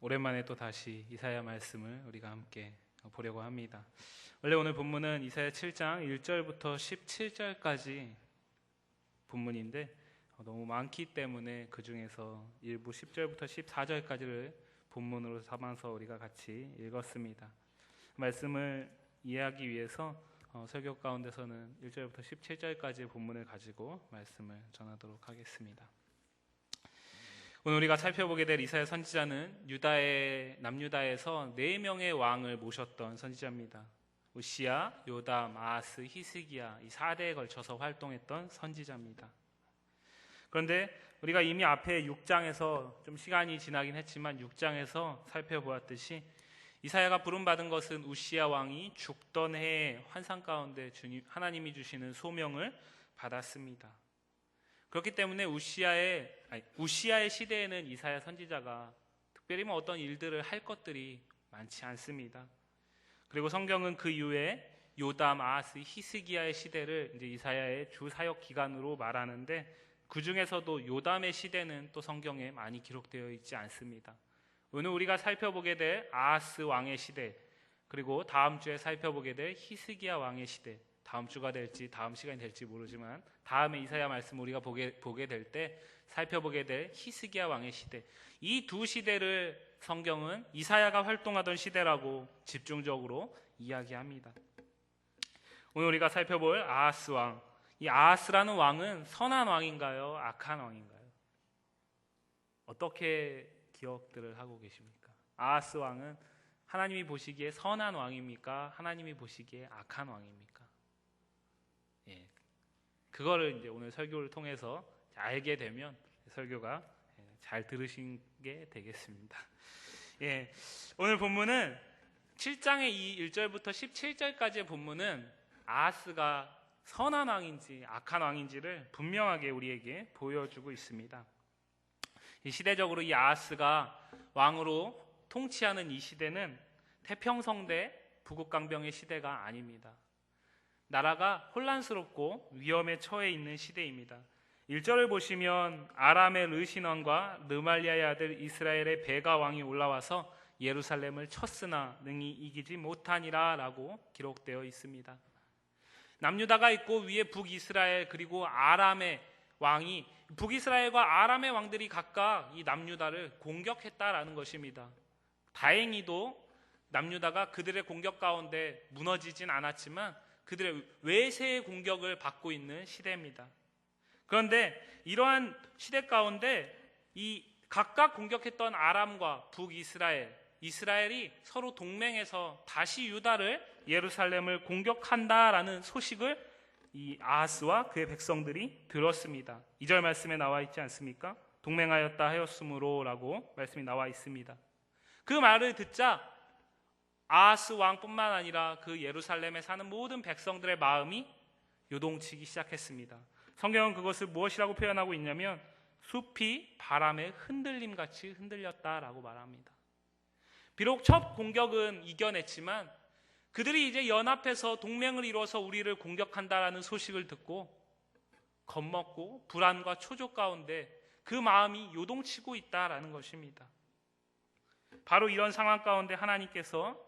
오랜만에 또 다시 이사야 말씀을 우리가 함께 보려고 합니다. 원래 오늘 본문은 이사야 7장 1절부터 17절까지 본문인데 너무 많기 때문에 그 중에서 일부 10절부터 14절까지를 본문으로 삼아서 우리가 같이 읽었습니다. 말씀을 이해하기 위해서 설교 가운데서는 1절부터 17절까지의 본문을 가지고 말씀을 전하도록 하겠습니다. 오늘 우리가 살펴보게 될 이사야 선지자는 남유다에서 4명의 왕을 모셨던 선지자입니다. 우시야, 요담, 아하스, 히스기야, 이 4대에 걸쳐서 활동했던 선지자입니다. 그런데 우리가 이미 앞에 6장에서 좀 시간이 지나긴 했지만 6장에서 살펴보았듯이 이사야가 부름받은 것은 우시야 왕이 죽던 해의 환상 가운데 하나님이 주시는 소명을 받았습니다. 그렇기 때문에 우시야의 시대에는 이사야 선지자가 특별히 어떤 일들을 할 것들이 많지 않습니다. 그리고 성경은 그 이후에 요담, 아하스, 히스기야의 시대를 이제 이사야의 주 사역 기간으로 말하는데 그 중에서도 요담의 시대는 또 성경에 많이 기록되어 있지 않습니다. 오늘 우리가 살펴보게 될 아하스 왕의 시대, 그리고 다음 주에 살펴보게 될 히스기야 왕의 시대, 다음 주가 될지 다음 시간이 될지 모르지만 다음에 이사야 말씀 우리가 보게 될 때 살펴보게 될 히스기야 왕의 시대, 이 두 시대를 성경은 이사야가 활동하던 시대라고 집중적으로 이야기합니다. 오늘 우리가 살펴볼 아하스 왕, 이 아하스라는 왕은 선한 왕인가요? 악한 왕인가요? 어떻게 기억들을 하고 계십니까? 아하스 왕은 하나님이 보시기에 선한 왕입니까? 하나님이 보시기에 악한 왕입니까? 그거를 이제 오늘 설교를 통해서 알게 되면 설교가 잘 들으시게 되겠습니다. 오늘 본문은 7장의 이 1절부터 17절까지의 본문은 아하스가 선한 왕인지 악한 왕인지를 분명하게 우리에게 보여주고 있습니다. 시대적으로 이 아하스가 왕으로 통치하는 이 시대는 태평성대 부국강병의 시대가 아닙니다. 나라가 혼란스럽고 위험에 처해 있는 시대입니다. 1절을 보시면 아람의 르신 왕과 르말리아의 아들 이스라엘의 베가 왕이 올라와서 예루살렘을 쳤으나 능히 이기지 못하니라 라고 기록되어 있습니다. 남유다가 있고 위에 북이스라엘 그리고 아람의 왕이, 북이스라엘과 아람의 왕들이 각각 이 남유다를 공격했다라는 것입니다. 다행히도 남유다가 그들의 공격 가운데 무너지진 않았지만 그들의 외세의 공격을 받고 있는 시대입니다. 그런데 이러한 시대 가운데 이 각각 공격했던 아람과 이스라엘이 서로 동맹해서 다시 유다를, 예루살렘을 공격한다라는 소식을 이 아하스와 그의 백성들이 들었습니다. 2절 말씀에 나와 있지 않습니까? 동맹하였다 하였으므로 라고 말씀이 나와 있습니다. 그 말을 듣자 아하스 왕뿐만 아니라 그 예루살렘에 사는 모든 백성들의 마음이 요동치기 시작했습니다. 성경은 그것을 무엇이라고 표현하고 있냐면 숲이 바람의 흔들림같이 흔들렸다라고 말합니다. 비록 첫 공격은 이겨냈지만 그들이 이제 연합해서 동맹을 이루어서 우리를 공격한다라는 소식을 듣고 겁먹고 불안과 초조 가운데 그 마음이 요동치고 있다라는 것입니다. 바로 이런 상황 가운데 하나님께서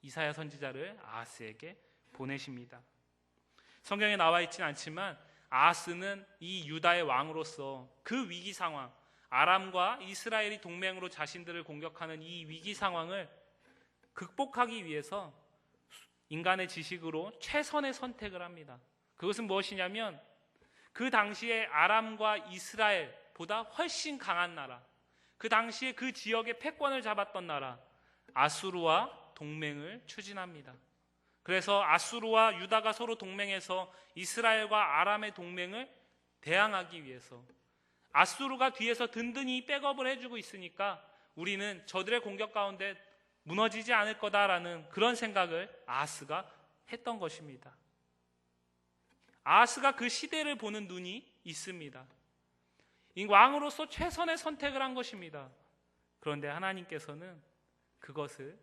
이사야 선지자를 아하스에게 보내십니다. 성경에 나와 있지는 않지만 아하스는 이 유다의 왕으로서 그 위기 상황, 아람과 이스라엘이 동맹으로 자신들을 공격하는 이 위기 상황을 극복하기 위해서 인간의 지식으로 최선의 선택을 합니다. 그것은 무엇이냐면 그 당시에 아람과 이스라엘보다 훨씬 강한 나라, 그 당시에 그 지역의 패권을 잡았던 나라 아수르와 동맹을 추진합니다. 그래서 아수르와 유다가 서로 동맹해서 이스라엘과 아람의 동맹을 대항하기 위해서, 아수르가 뒤에서 든든히 백업을 해주고 있으니까 우리는 저들의 공격 가운데 무너지지 않을 거다라는 그런 생각을 아하스가 했던 것입니다. 아하스가 그 시대를 보는 눈이 있습니다. 이 왕으로서 최선의 선택을 한 것입니다. 그런데 하나님께서는 그것을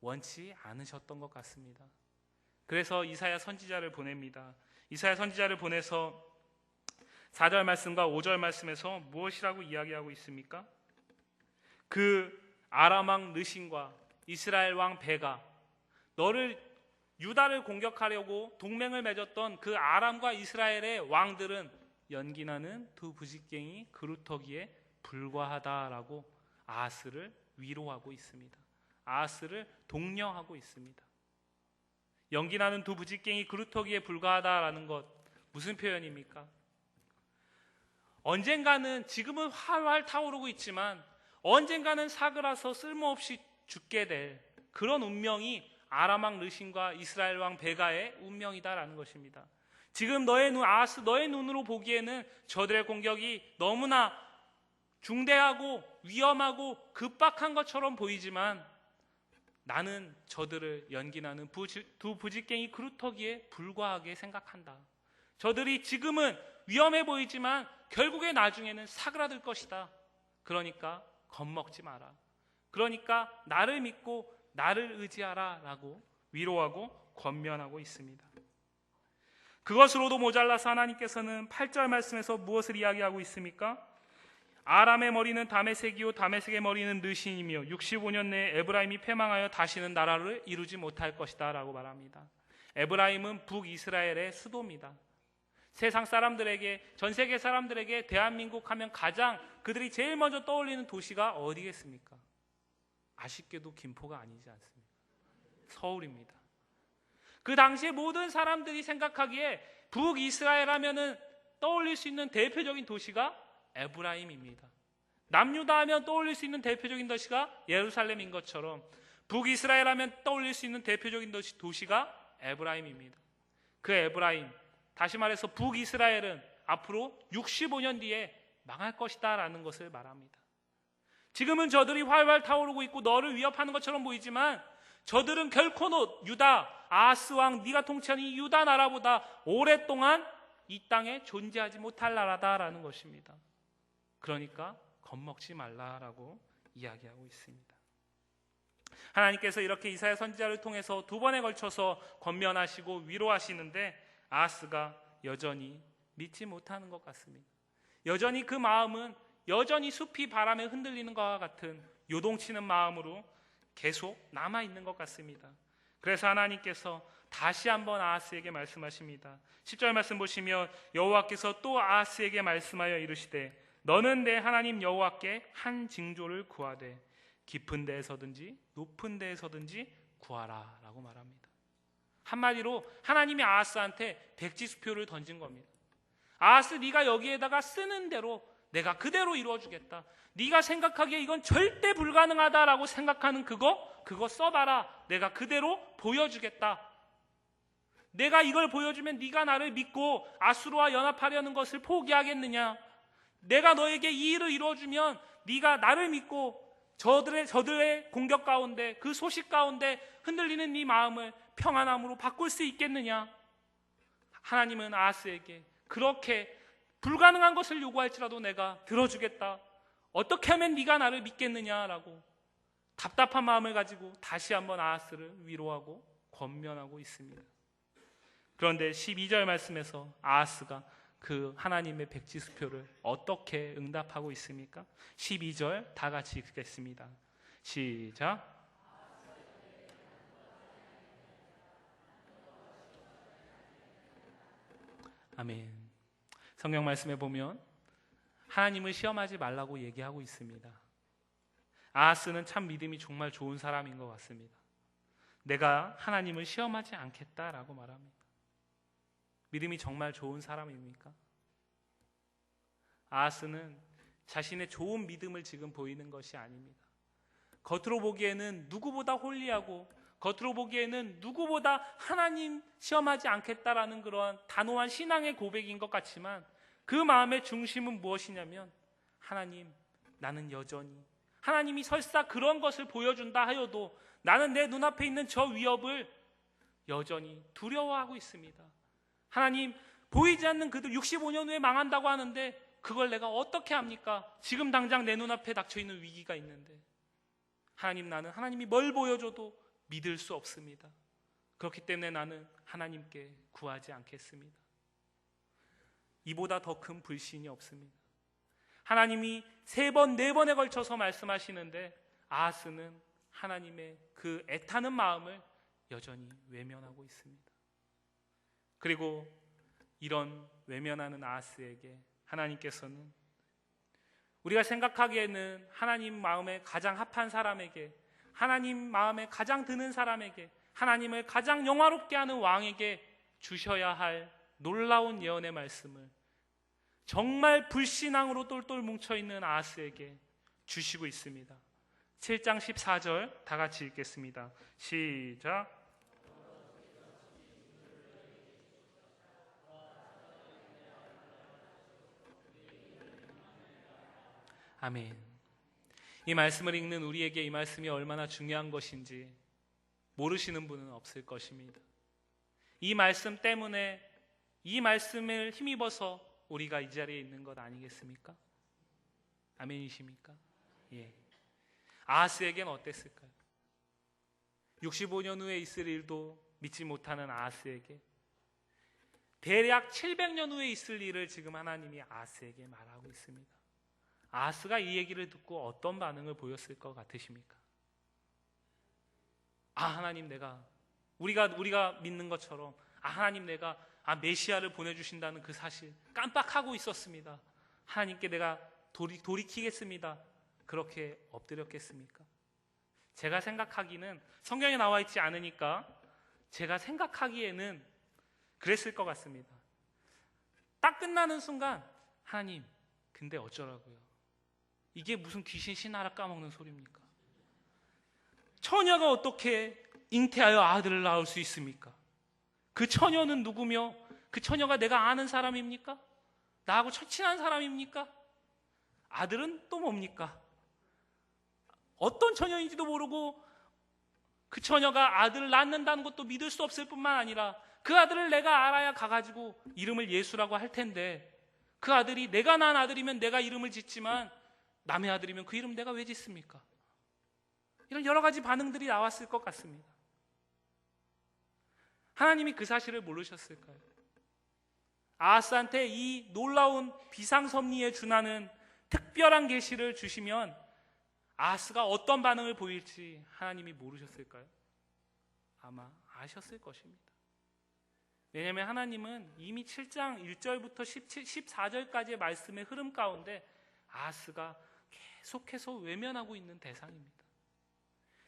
원치 않으셨던 것 같습니다. 그래서 이사야 선지자를 보냅니다. 이사야 선지자를 보내서 4절 말씀과 5절 말씀에서 무엇이라고 이야기하고 있습니까? 그 아람 왕 르신과 이스라엘 왕 베가, 너를 유다를 공격하려고 동맹을 맺었던 그 아람과 이스라엘의 왕들은 연기나는 두 부직갱이 그루터기에 불과하다라고 아하스를 위로하고 있습니다. 아하스를 독려하고 있습니다. 연기나는 두 부직갱이 그루터기에 불과하다라는 것, 무슨 표현입니까? 언젠가는, 지금은 활활 타오르고 있지만 언젠가는 사그라서 쓸모없이 죽게 될 그런 운명이 아람 왕 르신과 이스라엘 왕 베가의 운명이다라는 것입니다. 지금 아하스 너의 눈으로 보기에는 저들의 공격이 너무나 중대하고 위험하고 급박한 것처럼 보이지만 나는 저들을 연기나는 두 부직갱이 그루터기에 불과하게 생각한다. 저들이 지금은 위험해 보이지만 결국에 나중에는 사그라들 것이다. 그러니까 겁먹지 마라. 그러니까 나를 믿고 나를 의지하라 라고 위로하고 권면하고 있습니다. 그것으로도 모자라서 하나님께서는 8절 말씀에서 무엇을 이야기하고 있습니까? 아람의 머리는 다메섹이요 다메섹의 머리는 르신이며 65년 내에 에브라임이 패망하여 다시는 나라를 이루지 못할 것이다 라고 말합니다. 에브라임은 북이스라엘의 수도입니다. 세상 사람들에게, 전 세계 사람들에게 대한민국 하면 가장 그들이 제일 먼저 떠올리는 도시가 어디겠습니까? 아쉽게도 김포가 아니지 않습니까? 서울입니다. 그 당시에 모든 사람들이 생각하기에 북이스라엘 하면은 떠올릴 수 있는 대표적인 도시가 에브라임입니다. 남유다 하면 떠올릴 수 있는 대표적인 도시가 예루살렘인 것처럼 북이스라엘 하면 떠올릴 수 있는 대표적인 도시가 에브라임입니다. 그 에브라임, 다시 말해서 북이스라엘은 앞으로 65년 뒤에 망할 것이다 라는 것을 말합니다. 지금은 저들이 활활 타오르고 있고 너를 위협하는 것처럼 보이지만 저들은 결코 유다, 아하스 왕, 네가 통치하는 이 유다 나라보다 오랫동안 이 땅에 존재하지 못할 나라다라는 것입니다. 그러니까 겁먹지 말라라고 이야기하고 있습니다. 하나님께서 이렇게 이사야 선지자를 통해서 두 번에 걸쳐서 권면하시고 위로하시는데 아하스가 여전히 믿지 못하는 것 같습니다. 여전히 그 마음은 여전히 숲이 바람에 흔들리는 것과 같은 요동치는 마음으로 계속 남아있는 것 같습니다. 그래서 하나님께서 다시 한번 아하스에게 말씀하십니다. 10절 말씀 보시면 여호와께서 또 아하스에게 말씀하여 이르시되 너는 내 하나님 여호와께 한 징조를 구하되 깊은 데에서든지 높은 데에서든지 구하라 라고 말합니다. 한마디로 하나님이 아하스한테 백지수표를 던진 겁니다. 아하스, 네가 여기에다가 쓰는 대로 내가 그대로 이루어주겠다. 네가 생각하기에 이건 절대 불가능하다라고 생각하는 그거 써봐라. 내가 그대로 보여주겠다. 내가 이걸 보여주면 네가 나를 믿고 아수르와 연합하려는 것을 포기하겠느냐? 내가 너에게 이 일을 이루어주면 네가 나를 믿고 저들의 공격 가운데, 그 소식 가운데 흔들리는 네 마음을 평안함으로 바꿀 수 있겠느냐? 하나님은 아하스에게 그렇게 불가능한 것을 요구할지라도 내가 들어주겠다. 어떻게 하면 네가 나를 믿겠느냐라고 답답한 마음을 가지고 다시 한번 아하스를 위로하고 권면하고 있습니다. 그런데 12절 말씀에서 아하스가 그 하나님의 백지수표를 어떻게 응답하고 있습니까? 12절 다 같이 읽겠습니다. 시작. 아멘. 성경 말씀에 보면 하나님을 시험하지 말라고 얘기하고 있습니다. 아하스는 참 믿음이 정말 좋은 사람인 것 같습니다. 내가 하나님을 시험하지 않겠다라고 말합니다. 믿음이 정말 좋은 사람입니까? 아하스는 자신의 좋은 믿음을 지금 보이는 것이 아닙니다. 겉으로 보기에는 누구보다 홀리하고 겉으로 보기에는 누구보다 하나님 시험하지 않겠다라는 그런 단호한 신앙의 고백인 것 같지만 그 마음의 중심은 무엇이냐면 하나님, 나는 여전히 하나님이 설사 그런 것을 보여준다 하여도 나는 내 눈앞에 있는 저 위협을 여전히 두려워하고 있습니다. 하나님, 보이지 않는 그들 65년 후에 망한다고 하는데 그걸 내가 어떻게 합니까? 지금 당장 내 눈앞에 닥쳐있는 위기가 있는데 하나님, 나는 하나님이 뭘 보여줘도 믿을 수 없습니다. 그렇기 때문에 나는 하나님께 구하지 않겠습니다. 이보다 더 큰 불신이 없습니다. 하나님이 3번, 4번에 걸쳐서 말씀하시는데 아하스는 하나님의 그 애타는 마음을 여전히 외면하고 있습니다. 그리고 이런 외면하는 아하스에게 하나님께서는 우리가 생각하기에는 하나님 마음에 가장 합한 사람에게, 하나님 마음에 가장 드는 사람에게, 하나님을 가장 영화롭게 하는 왕에게 주셔야 할 놀라운 예언의 말씀을 정말 불신앙으로 똘똘 뭉쳐있는 아하스에게 주시고 있습니다. 7장 14절 다 같이 읽겠습니다. 시작. 아멘. 이 말씀을 읽는 우리에게 이 말씀이 얼마나 중요한 것인지 모르시는 분은 없을 것입니다. 이 말씀 때문에, 이 말씀을 힘입어서 우리가 이 자리에 있는 것 아니겠습니까? 아멘이십니까? 예. 아하스에게는 어땠을까요? 65년 후에 있을 일도 믿지 못하는 아하스에게 대략 700년 후에 있을 일을 지금 하나님이 아하스에게 말하고 있습니다. 아하스가 이 얘기를 듣고 어떤 반응을 보였을 것 같으십니까? 하나님, 내가 우리가 믿는 것처럼 하나님, 내가 메시아를 보내주신다는 그 사실 깜빡하고 있었습니다. 하나님께 내가 돌이키겠습니다. 그렇게 엎드렸겠습니까? 제가 생각하기는, 성경에 나와 있지 않으니까 제가 생각하기에는 그랬을 것 같습니다. 딱 끝나는 순간, 하나님, 근데 어쩌라고요? 이게 무슨 귀신 신하라 까먹는 소리입니까? 처녀가 어떻게 잉태하여 아들을 낳을 수 있습니까? 그 처녀는 누구며 그 처녀가 내가 아는 사람입니까? 나하고 친한 사람입니까? 아들은 또 뭡니까? 어떤 처녀인지도 모르고 그 처녀가 아들을 낳는다는 것도 믿을 수 없을 뿐만 아니라 그 아들을 내가 알아야 가가지고 이름을 예수라고 할 텐데, 그 아들이 내가 낳은 아들이면 내가 이름을 짓지만 남의 아들이면 그 이름 내가 왜 짓습니까? 이런 여러 가지 반응들이 나왔을 것 같습니다. 하나님이 그 사실을 모르셨을까요? 아하스한테 이 놀라운 비상섭리에 준하는 특별한 계시를 주시면 아하스가 어떤 반응을 보일지 하나님이 모르셨을까요? 아마 아셨을 것입니다. 왜냐하면 하나님은 이미 7장 1절부터 14절까지의 말씀의 흐름 가운데 아하스가 계속해서 외면하고 있는 대상입니다.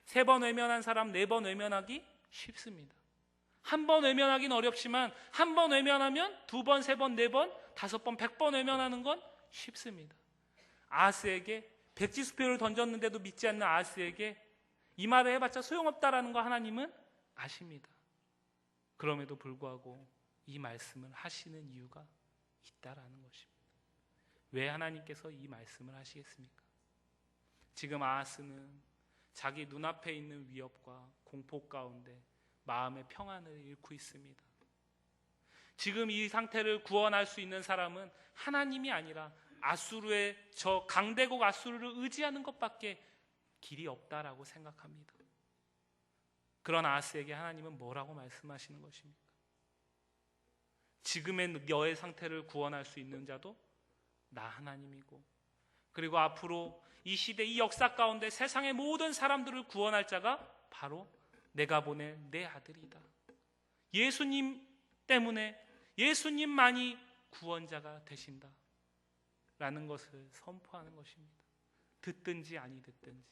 3번 외면한 사람 4번 외면하기 쉽습니다. 한 번 외면하기는 어렵지만 한 번 외면하면 2번, 3번, 4번, 5번, 100번 외면하는 건 쉽습니다. 아하스에게 백지수표를 던졌는데도 믿지 않는 아하스에게 이 말을 해봤자 소용없다라는 거 하나님은 아십니다. 그럼에도 불구하고 이 말씀을 하시는 이유가 있다라는 것입니다. 왜 하나님께서 이 말씀을 하시겠습니까? 지금 아하스는 자기 눈앞에 있는 위협과 공포 가운데 마음의 평안을 잃고 있습니다. 지금 이 상태를 구원할 수 있는 사람은 하나님이 아니라 아수르의 저 강대국 아수르를 의지하는 것밖에 길이 없다라고 생각합니다. 그런 아하스에게 하나님은 뭐라고 말씀하시는 것입니까? 지금의 너의 상태를 구원할 수 있는 자도 나 하나님이고, 그리고 앞으로 이 시대, 이 역사 가운데 세상의 모든 사람들을 구원할 자가 바로 내가 보낸 내 아들이다. 예수님 때문에, 예수님만이 구원자가 되신다 라는 것을 선포하는 것입니다. 듣든지 아니 듣든지,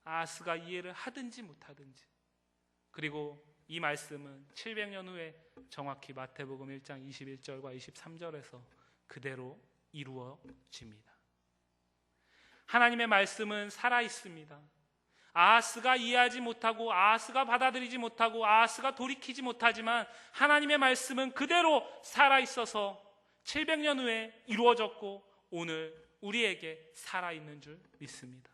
아하스가 이해를 하든지 못하든지. 그리고 이 말씀은 700년 후에 정확히 마태복음 1장 21절과 23절에서 그대로 이루어집니다. 하나님의 말씀은 살아있습니다. 아하스가 이해하지 못하고, 아하스가 받아들이지 못하고, 아하스가 돌이키지 못하지만 하나님의 말씀은 그대로 살아있어서 700년 후에 이루어졌고 오늘 우리에게 살아있는 줄 믿습니다.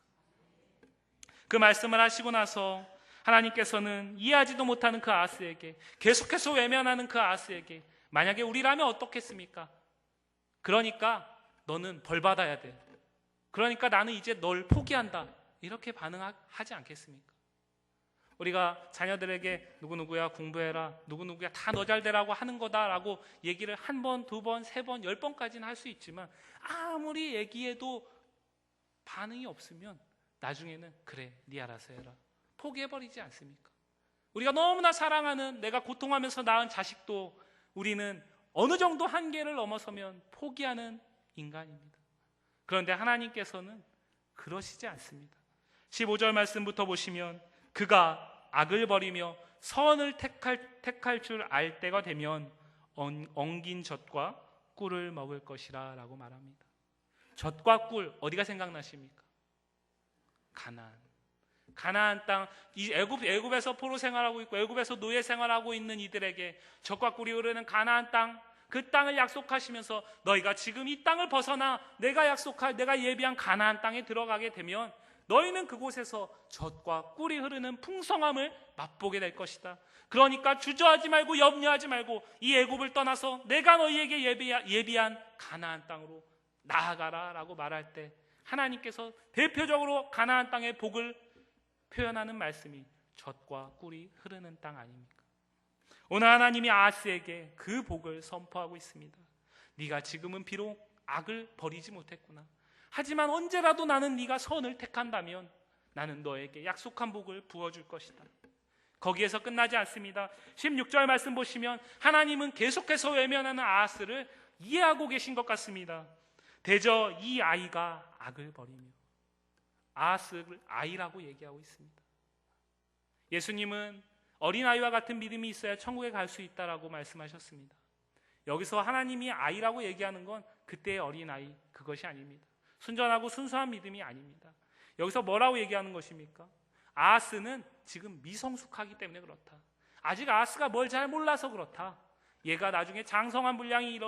그 말씀을 하시고 나서 하나님께서는 이해하지도 못하는 그 아하스에게, 계속해서 외면하는 그 아하스에게, 만약에 우리라면 어떻겠습니까? 그러니까 너는 벌받아야 돼. 그러니까 나는 이제 널 포기한다. 이렇게 반응하지 않겠습니까? 우리가 자녀들에게 누구누구야 공부해라, 누구누구야 다 너 잘 되라고 하는 거다라고 얘기를 1번, 2번, 3번, 10번까지는 할 수 있지만 아무리 얘기해도 반응이 없으면 나중에는 그래, 네 알아서 해라, 포기해버리지 않습니까? 우리가 너무나 사랑하는, 내가 고통하면서 낳은 자식도 우리는 어느 정도 한계를 넘어서면 포기하는 인간입니다. 그런데 하나님께서는 그러시지 않습니다. 15절 말씀부터 보시면 그가 악을 버리며 선을 택할 줄 알 때가 되면 엉긴 젖과 꿀을 먹을 것이라 라고 말합니다. 젖과 꿀, 어디가 생각나십니까? 가나안 땅, 이 애굽에서 포로 생활하고 있고 애굽에서 노예 생활하고 있는 이들에게 젖과 꿀이 흐르는 가나안 땅, 그 땅을 약속하시면서 너희가 지금 이 땅을 벗어나 내가 예비한 가나안 땅에 들어가게 되면 너희는 그곳에서 젖과 꿀이 흐르는 풍성함을 맛보게 될 것이다. 그러니까 주저하지 말고 염려하지 말고 이 애굽을 떠나서 내가 너희에게 예비한 가나안 땅으로 나아가라 라고 말할 때 하나님께서 대표적으로 가나안 땅의 복을 표현하는 말씀이 젖과 꿀이 흐르는 땅 아닙니까? 오늘 하나님이 아하스에게 그 복을 선포하고 있습니다. 네가 지금은 비록 악을 버리지 못했구나. 하지만 언제라도 나는 네가 선을 택한다면 나는 너에게 약속한 복을 부어줄 것이다. 거기에서 끝나지 않습니다. 16절 말씀 보시면 하나님은 계속해서 외면하는 아하스를 이해하고 계신 것 같습니다. 대저 이 아이가 악을 버리며, 아하스를 아이라고 얘기하고 있습니다. 예수님은 어린아이와 같은 믿음이 있어야 천국에 갈 수 있다라고 말씀하셨습니다. 여기서 하나님이 아이라고 얘기하는 건 그때의 어린아이, 그것이 아닙니다. 순전하고 순수한 믿음이 아닙니다. 여기서 뭐라고 얘기하는 것입니까? 아하스는 지금 미성숙하기 때문에 그렇다. 아직 아하스가 뭘 잘 몰라서 그렇다. 얘가 나중에 장성한 분량이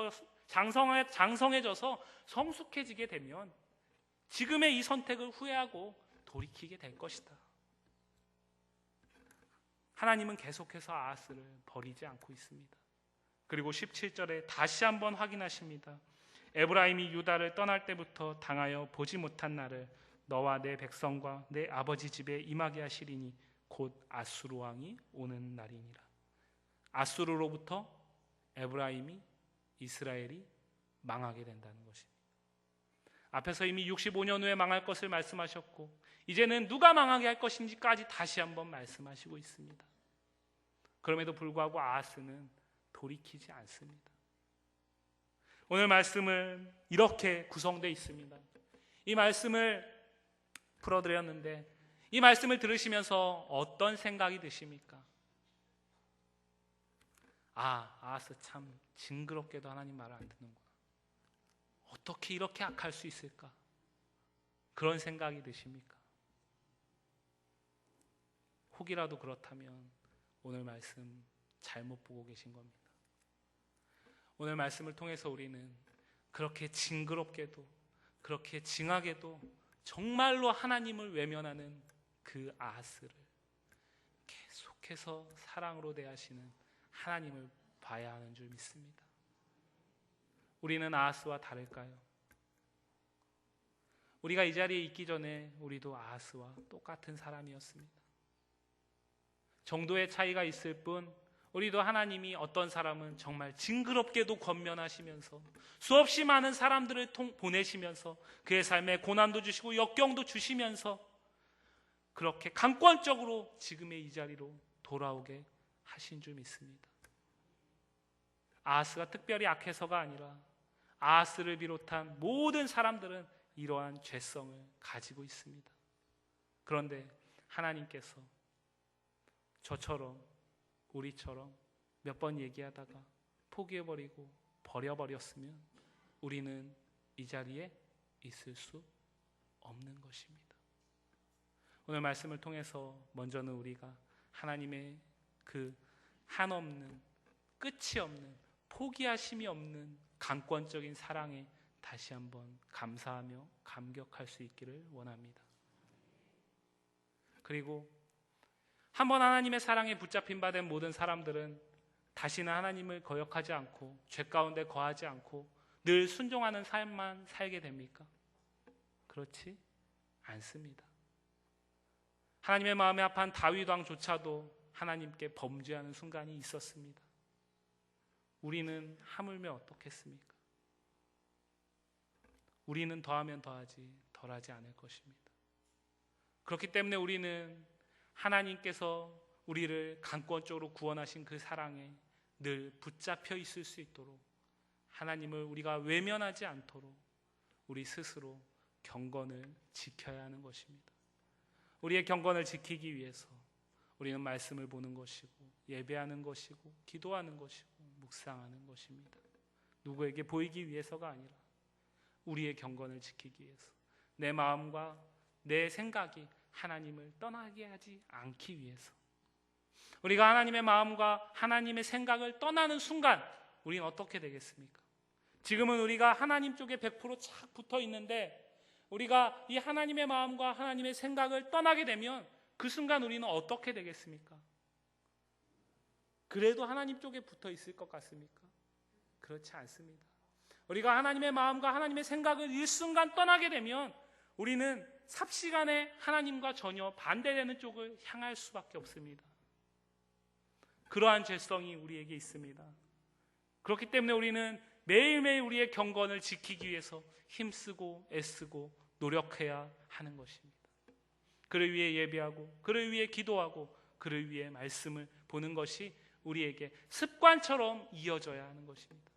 장성해져서 성숙해지게 되면 지금의 이 선택을 후회하고 돌이키게 될 것이다. 하나님은 계속해서 아하스를 버리지 않고 있습니다. 그리고 17절에 다시 한번 확인하십니다. 에브라임이 유다를 떠날 때부터 당하여 보지 못한 날을 너와 내 백성과 내 아버지 집에 임하게 하시리니 곧 아수르 왕이 오는 날이니라. 아수르로부터 에브라임이, 이스라엘이 망하게 된다는 것입니다. 앞에서 이미 65년 후에 망할 것을 말씀하셨고 이제는 누가 망하게 할 것인지까지 다시 한번 말씀하시고 있습니다. 그럼에도 불구하고 아하스는 돌이키지 않습니다. 오늘 말씀은 이렇게 구성되어 있습니다. 이 말씀을 풀어드렸는데 이 말씀을 들으시면서 어떤 생각이 드십니까? 아하스 참 징그럽게도 하나님 말을 안 듣는구나. 어떻게 이렇게 악할 수 있을까? 그런 생각이 드십니까? 혹이라도 그렇다면 오늘 말씀 잘못 보고 계신 겁니다. 오늘 말씀을 통해서 우리는 그렇게 징그럽게도, 그렇게 징하게도 정말로 하나님을 외면하는 그 아하스를 계속해서 사랑으로 대하시는 하나님을 봐야 하는 줄 믿습니다. 우리는 아하스와 다를까요? 우리가 이 자리에 있기 전에 우리도 아하스와 똑같은 사람이었습니다. 정도의 차이가 있을 뿐 우리도 하나님이 어떤 사람은 정말 징그럽게도 권면하시면서 수없이 많은 사람들을 보내시면서 그의 삶에 고난도 주시고 역경도 주시면서 그렇게 강권적으로 지금의 이 자리로 돌아오게 하신 줄 믿습니다. 아하스가 특별히 악해서가 아니라 아하스를 비롯한 모든 사람들은 이러한 죄성을 가지고 있습니다. 그런데 하나님께서 저처럼 우리처럼 몇 번 얘기하다가 포기해버리고 버려버렸으면 우리는 이 자리에 있을 수 없는 것입니다. 오늘 말씀을 통해서 먼저는 우리가 하나님의 그 한없는, 끝이 없는, 포기하심이 없는 강권적인 사랑에 다시 한번 감사하며 감격할 수 있기를 원합니다. 그리고 한번 하나님의 사랑에 붙잡힌 바 된 모든 사람들은 다시는 하나님을 거역하지 않고 죄 가운데 거하지 않고 늘 순종하는 삶만 살게 됩니까? 그렇지 않습니다. 하나님의 마음에 합한 다윗 왕조차도 하나님께 범죄하는 순간이 있었습니다. 우리는 하물며 어떻겠습니까? 우리는 더하면 더하지 덜하지 않을 것입니다. 그렇기 때문에 우리는 하나님께서 우리를 강권적으로 구원하신 그 사랑에 늘 붙잡혀 있을 수 있도록 하나님을 우리가 외면하지 않도록 우리 스스로 경건을 지켜야 하는 것입니다. 우리의 경건을 지키기 위해서 우리는 말씀을 보는 것이고 예배하는 것이고 기도하는 것이고 묵상하는 것입니다. 누구에게 보이기 위해서가 아니라 우리의 경건을 지키기 위해서 내 마음과 내 생각이 하나님을 떠나게 하지 않기 위해서 우리가 하나님의 마음과 하나님의 생각을 떠나는 순간 우리는 어떻게 되겠습니까? 지금은 우리가 하나님 쪽에 100%착 붙어 있는데 우리가 이 하나님의 마음과 하나님의 생각을 떠나게 되면 그 순간 우리는 어떻게 되겠습니까? 그래도 하나님 쪽에 붙어 있을 것 같습니까? 그렇지 않습니다. 우리가 하나님의 마음과 하나님의 생각을 일순간 떠나게 되면 우리는 삽시간에 하나님과 전혀 반대되는 쪽을 향할 수밖에 없습니다. 그러한 죄성이 우리에게 있습니다. 그렇기 때문에 우리는 매일매일 우리의 경건을 지키기 위해서 힘쓰고 애쓰고 노력해야 하는 것입니다. 그를 위해 예배하고 그를 위해 기도하고 그를 위해 말씀을 보는 것이 우리에게 습관처럼 이어져야 하는 것입니다.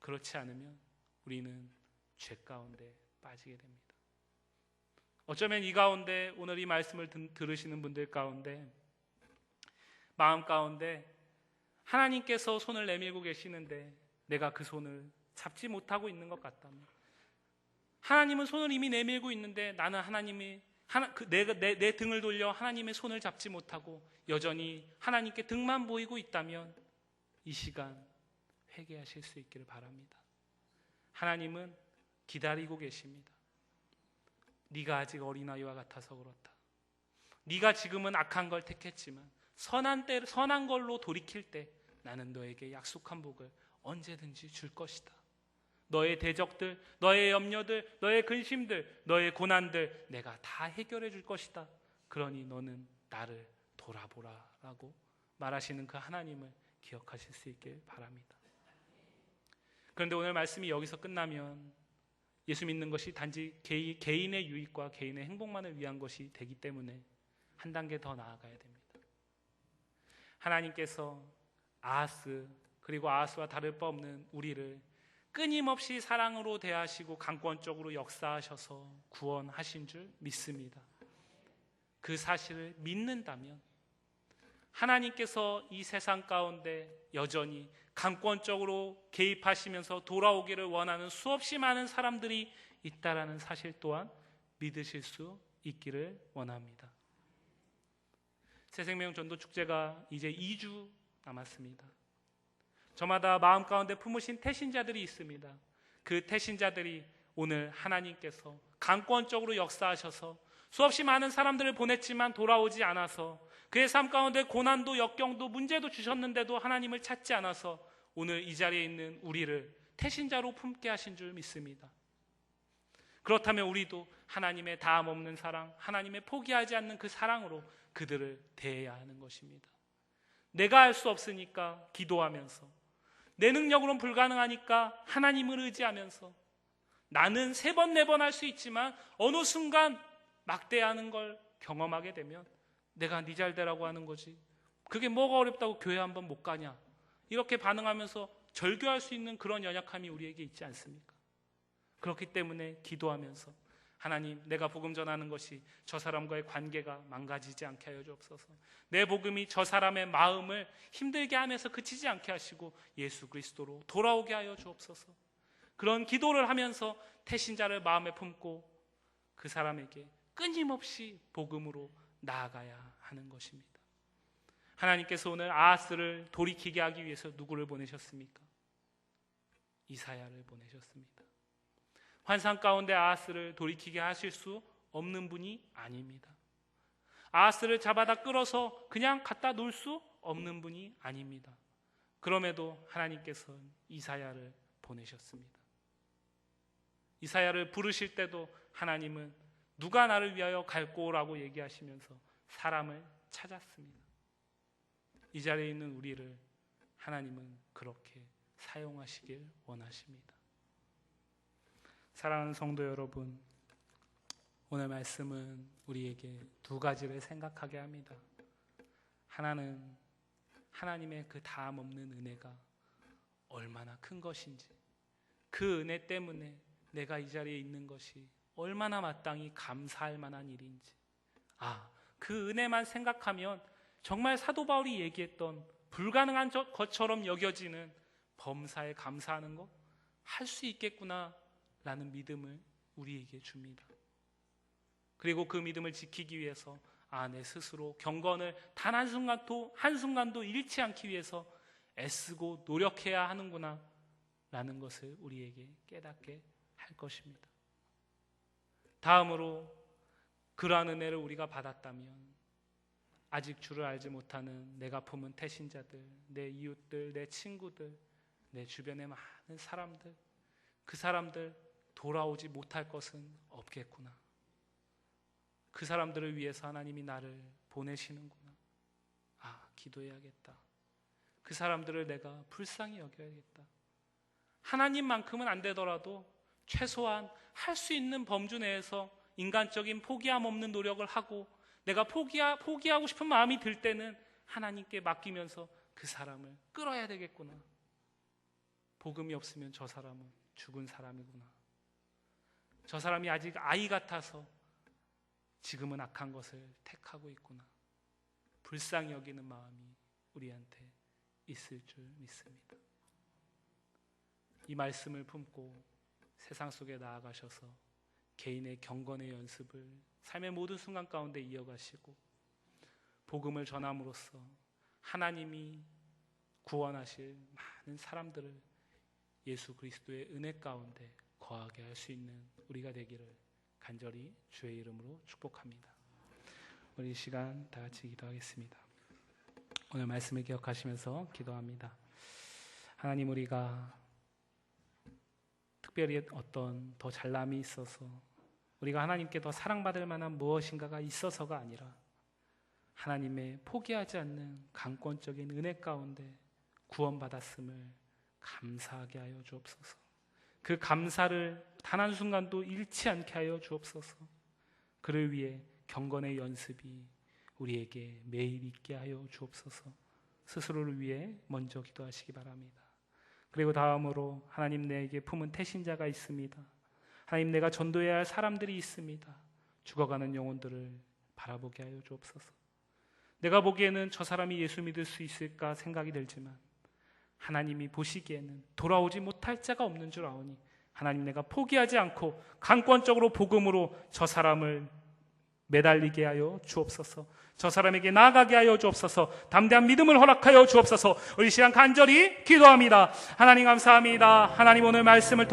그렇지 않으면 우리는 죄 가운데 빠지게 됩니다. 어쩌면 이 가운데 오늘 이 말씀을 들으시는 분들 가운데 마음 가운데 하나님께서 손을 내밀고 계시는데 내가 그 손을 잡지 못하고 있는 것 같다면, 하나님은 손을 이미 내밀고 있는데 나는 하나님이 내 등을 돌려 하나님의 손을 잡지 못하고 여전히 하나님께 등만 보이고 있다면 이 시간 회개하실 수 있기를 바랍니다. 하나님은 기다리고 계십니다. 네가 아직 어린아이와 같아서 그렇다. 네가 지금은 악한 걸 택했지만 선한 걸로 돌이킬 때 나는 너에게 약속한 복을 언제든지 줄 것이다. 너의 대적들, 너의 염려들, 너의 근심들, 너의 고난들 내가 다 해결해 줄 것이다. 그러니 너는 나를 돌아보라 라고 말하시는 그 하나님을 기억하실 수 있길 바랍니다. 그런데 오늘 말씀이 여기서 끝나면 예수 믿는 것이 단지 개인의 유익과 개인의 행복만을 위한 것이 되기 때문에 한 단계 더 나아가야 됩니다. 하나님께서 아하스 그리고 아하스와 다를 바 없는 우리를 끊임없이 사랑으로 대하시고 강권적으로 역사하셔서 구원하신 줄 믿습니다. 그 사실을 믿는다면 하나님께서 이 세상 가운데 여전히 강권적으로 개입하시면서 돌아오기를 원하는 수없이 많은 사람들이 있다라는 사실 또한 믿으실 수 있기를 원합니다. 새생명 전도 축제가 이제 2주 남았습니다. 저마다 마음 가운데 품으신 태신자들이 있습니다. 그 태신자들이 오늘 하나님께서 강권적으로 역사하셔서 수없이 많은 사람들을 보냈지만 돌아오지 않아서 그의 삶 가운데 고난도 역경도 문제도 주셨는데도 하나님을 찾지 않아서 오늘 이 자리에 있는 우리를 태신자로 품게 하신 줄 믿습니다. 그렇다면 우리도 하나님의 다함 없는 사랑, 하나님의 포기하지 않는 그 사랑으로 그들을 대해야 하는 것입니다. 내가 할 수 없으니까 기도하면서, 내 능력으로는 불가능하니까 하나님을 의지하면서, 나는 3번, 4번 할 수 있지만 어느 순간 막대하는 걸 경험하게 되면 내가 네 잘되라고 하는 거지, 그게 뭐가 어렵다고 교회 한번 못 가냐, 이렇게 반응하면서 절교할 수 있는 그런 연약함이 우리에게 있지 않습니까? 그렇기 때문에 기도하면서 하나님, 내가 복음 전하는 것이 저 사람과의 관계가 망가지지 않게 하여 주옵소서. 내 복음이 저 사람의 마음을 힘들게 하면서 그치지 않게 하시고 예수 그리스도로 돌아오게 하여 주옵소서. 그런 기도를 하면서 태신자를 마음에 품고 그 사람에게 끊임없이 복음으로 나아가야 하는 것입니다. 하나님께서 오늘 아하스를 돌이키게 하기 위해서 누구를 보내셨습니까? 이사야를 보내셨습니다. 환상 가운데 아하스를 돌이키게 하실 수 없는 분이 아닙니다. 아하스를 잡아다 끌어서 그냥 갖다 놓을 수 없는 분이 아닙니다. 그럼에도 하나님께서는 이사야를 보내셨습니다. 이사야를 부르실 때도 하나님은 누가 나를 위하여 갈꼬라고 얘기하시면서 사람을 찾았습니다. 이 자리에 있는 우리를 하나님은 그렇게 사용하시길 원하십니다. 사랑하는 성도 여러분, 오늘 말씀은 우리에게 두 가지를 생각하게 합니다. 하나는 하나님의 그 다함 없는 은혜가 얼마나 큰 것인지, 그 은혜 때문에 내가 이 자리에 있는 것이 얼마나 마땅히 감사할 만한 일인지, 그 은혜만 생각하면 정말 사도 바울이 얘기했던 불가능한 것처럼 여겨지는 범사에 감사하는 것 할 수 있겠구나 라는 믿음을 우리에게 줍니다. 그리고 그 믿음을 지키기 위해서 내 스스로 경건을 단 한순간도 잃지 않기 위해서 애쓰고 노력해야 하는구나 라는 것을 우리에게 깨닫게 할 것입니다. 다음으로 그러한 은혜를 우리가 받았다면 아직 주를 알지 못하는 내가 품은 태신자들, 내 이웃들, 내 친구들, 내 주변의 많은 사람들, 그 사람들 돌아오지 못할 것은 없겠구나. 그 사람들을 위해서 하나님이 나를 보내시는구나. 기도해야겠다. 그 사람들을 내가 불쌍히 여겨야겠다. 하나님만큼은 안 되더라도 최소한 할 수 있는 범주 내에서 인간적인 포기함 없는 노력을 하고 내가 포기하고 싶은 마음이 들 때는 하나님께 맡기면서 그 사람을 끌어야 되겠구나. 복음이 없으면 저 사람은 죽은 사람이구나. 저 사람이 아직 아이 같아서 지금은 악한 것을 택하고 있구나. 불쌍히 여기는 마음이 우리한테 있을 줄 믿습니다. 이 말씀을 품고 세상 속에 나아가셔서 개인의 경건의 연습을 삶의 모든 순간 가운데 이어가시고 복음을 전함으로써 하나님이 구원하실 많은 사람들을 예수 그리스도의 은혜 가운데 거하게 할 수 있는 우리가 되기를 간절히 주의 이름으로 축복합니다. 우리 이 시간 다 같이 기도하겠습니다. 오늘 말씀을 기억하시면서 기도합니다. 하나님, 우리가 특별히 어떤 더 잘남이 있어서 우리가 하나님께 더 사랑받을 만한 무엇인가가 있어서가 아니라 하나님의 포기하지 않는 강권적인 은혜 가운데 구원받았음을 감사하게 하여 주옵소서. 그 감사를 단 한순간도 잃지 않게 하여 주옵소서. 그를 위해 경건의 연습이 우리에게 매일 있게 하여 주옵소서. 스스로를 위해 먼저 기도하시기 바랍니다. 그리고 다음으로 하나님, 내게 품은 태신자가 있습니다. 하나님, 내가 전도해야 할 사람들이 있습니다. 죽어가는 영혼들을 바라보게 하여 주옵소서. 내가 보기에는 저 사람이 예수 믿을 수 있을까 생각이 들지만 하나님이 보시기에는 돌아오지 못할 자가 없는 줄 아오니 하나님, 내가 포기하지 않고 강권적으로 복음으로 저 사람을 매달리게 하여 주옵소서. 저 사람에게 나아가게 하여 주옵소서. 담대한 믿음을 허락하여 주옵소서. 우리 시간 간절히 기도합니다. 하나님, 감사합니다. 하나님, 오늘 말씀을 통해